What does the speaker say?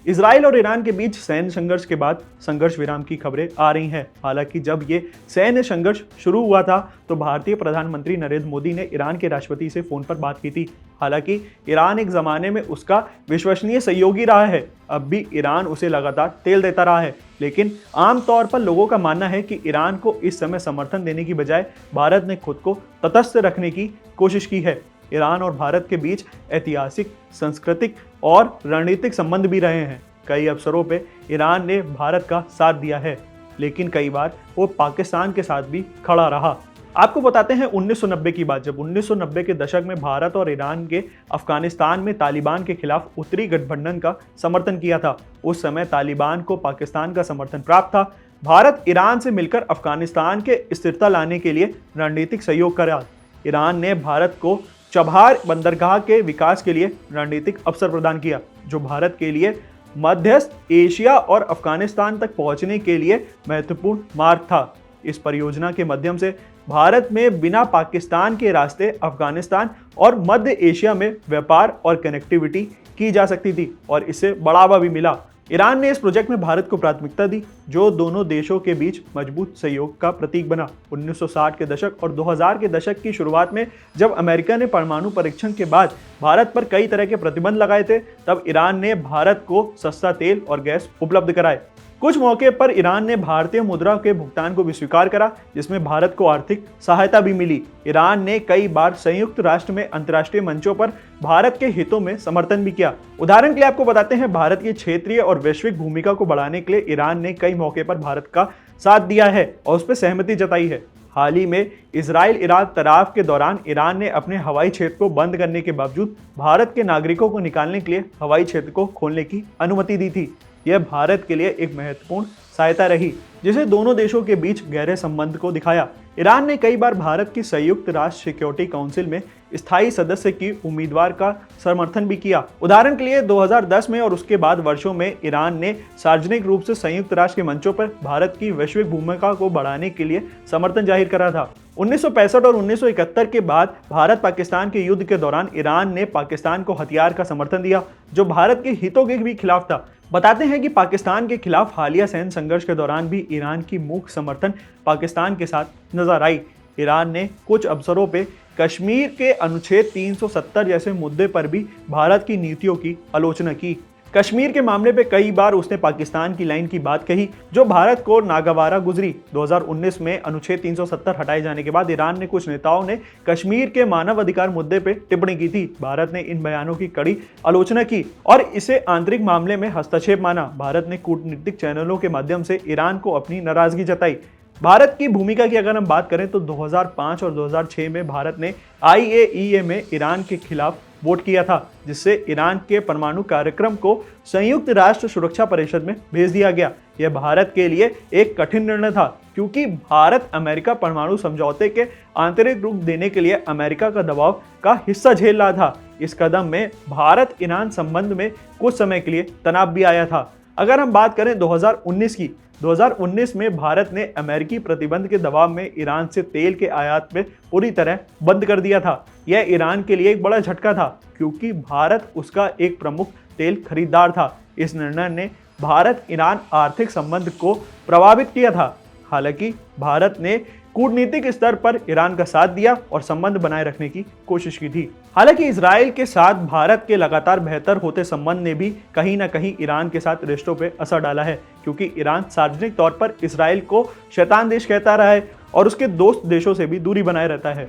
Israel और Iran के बीच सैन्य संघर्ष के बाद संघर्ष विराम की खबरें आ रही हैं। हालांकि जब ये सैन्य संघर्ष शुरू हुआ था तो भारतीय प्रधानमंत्री नरेंद्र मोदी ने ईरान के राष्ट्रपति से फोन पर बात की थी। हालांकि ईरान एक जमाने में उसका विश्वसनीय सहयोगी रहा है, अब भी ईरान उसे लगातार तेल देता रहा है। लेकिन आमतौर पर लोगों का मानना है कि ईरान को इस समय समर्थन देने की बजाय भारत ने खुद को तटस्थ रखने की कोशिश की है। ईरान और भारत के बीच ऐतिहासिक, सांस्कृतिक और रणनीतिक संबंध भी रहे हैं। कई अवसरों पे ईरान ने भारत का साथ दिया है, लेकिन कई बार वो पाकिस्तान के साथ भी खड़ा रहा। आपको बताते हैं 1990 की बात, जब 1990 के दशक में भारत और ईरान के अफगानिस्तान में तालिबान के खिलाफ उत्तरी गठबंधन का समर्थन किया था। उस समय तालिबान को पाकिस्तान का समर्थन प्राप्त था। भारत ईरान से मिलकर अफगानिस्तान के स्थिरता लाने के लिए रणनीतिक सहयोग करा। ईरान ने भारत को चबहार बंदरगाह के विकास के लिए रणनीतिक अवसर प्रदान किया, जो भारत के लिए मध्यस्थ एशिया और अफगानिस्तान तक पहुंचने के लिए महत्वपूर्ण मार्ग था। इस परियोजना के माध्यम से भारत में बिना पाकिस्तान के रास्ते अफगानिस्तान और मध्य एशिया में व्यापार और कनेक्टिविटी की जा सकती थी और इससे बढ़ावा भी मिला। ईरान ने इस प्रोजेक्ट में भारत को प्राथमिकता दी, जो दोनों देशों के बीच मजबूत सहयोग का प्रतीक बना। 1960 के दशक और 2000 के दशक की शुरुआत में जब अमेरिका ने परमाणु परीक्षण के बाद भारत पर कई तरह के प्रतिबंध लगाए थे, तब ईरान ने भारत को सस्ता तेल और गैस उपलब्ध कराए। कुछ मौके पर ईरान ने भारतीय मुद्रा के भुगतान को भी स्वीकार करा, जिसमें भारत को आर्थिक सहायता भी मिली। ईरान ने कई बार संयुक्त राष्ट्र में अंतर्राष्ट्रीय मंचों पर भारत के हितों में समर्थन भी किया। उदाहरण के लिए आपको बताते हैं, भारत की क्षेत्रीय और वैश्विक भूमिका को बढ़ाने के लिए ईरान ने कई मौके पर भारत का साथ दिया है और उस पर सहमति जताई है। हाल ही में इजराइल इराक तनाव के दौरान ईरान ने अपने हवाई क्षेत्र को बंद करने के बावजूद भारत के नागरिकों को निकालने के लिए हवाई क्षेत्र को खोलने की अनुमति दी थी। यह भारत के लिए एक महत्वपूर्ण सहायता रही, जिसे दोनों देशों के बीच गहरे संबंध को दिखाया। ईरान ने कई बार भारत की संयुक्त राष्ट्र सिक्योरिटी काउंसिल में स्थायी सदस्य की उम्मीदवार का समर्थन भी किया। उदाहरण के लिए 2010 में और उसके बाद वर्षों में ईरान ने सार्वजनिक रूप से संयुक्त राष्ट्र के मंचों पर भारत की वैश्विक भूमिका को बढ़ाने के लिए समर्थन जाहिर करा था। 1965 और 1971 के बाद भारत पाकिस्तान के युद्ध के दौरान ईरान ने पाकिस्तान को हथियार का समर्थन दिया, जो भारत के हितों के भी खिलाफ था। बताते हैं कि पाकिस्तान के खिलाफ हालिया सैन्य संघर्ष के दौरान भी ईरान की मूक समर्थन पाकिस्तान के साथ नजर आई। ईरान ने कुछ अवसरों पे कश्मीर के अनुच्छेद 370 जैसे मुद्दे पर भी भारत की नीतियों की आलोचना की। कश्मीर के मामले पे कई बार उसने पाकिस्तान की लाइन की बात कही, जो भारत को नागवारा गुजरी। 2019 में अनुच्छेद 370 हटाए जाने के बाद ईरान ने कुछ नेताओं ने कश्मीर के मानव अधिकार मुद्दे पे टिप्पणी की थी। भारत ने इन बयानों की कड़ी आलोचना की और इसे आंतरिक मामले में हस्तक्षेप माना। भारत ने कूटनीतिक चैनलों के माध्यम से ईरान को अपनी नाराजगी जताई। भारत की भूमिका की अगर हम बात करें तो 2005 और 2006 में भारत ने IAEA में ईरान के खिलाफ वोट किया था, जिससे ईरान के परमाणु कार्यक्रम को संयुक्त राष्ट्र सुरक्षा परिषद में भेज दिया गया। यह भारत के लिए एक कठिन निर्णय था, क्योंकि भारत अमेरिका परमाणु समझौते के आंतरिक रूप देने के लिए अमेरिका का दबाव का हिस्सा झेल रहा था। इस कदम में भारत ईरान संबंध में कुछ समय के लिए तनाव भी आया था। अगर हम बात करें 2019 की, 2019 में भारत ने अमेरिकी प्रतिबंध के दबाव में ईरान से तेल के आयात में पूरी तरह बंद कर दिया था। यह ईरान के लिए एक बड़ा झटका था, क्योंकि भारत उसका एक प्रमुख तेल खरीदार था। इस निर्णय ने भारत ईरान आर्थिक संबंध को प्रभावित किया था। हालांकि भारत ने कूटनीतिक स्तर पर ईरान का साथ दिया और संबंध बनाए रखने की कोशिश की थी। हालांकि इजराइल के साथ भारत के लगातार बेहतर होते संबंध ने भी कहीं ना कहीं ईरान के साथ रिश्तों पे असर डाला है, क्योंकि ईरान सार्वजनिक तौर पर इजराइल को शैतान देश कहता रहा है और उसके दोस्त देशों से भी दूरी बनाए रहता है।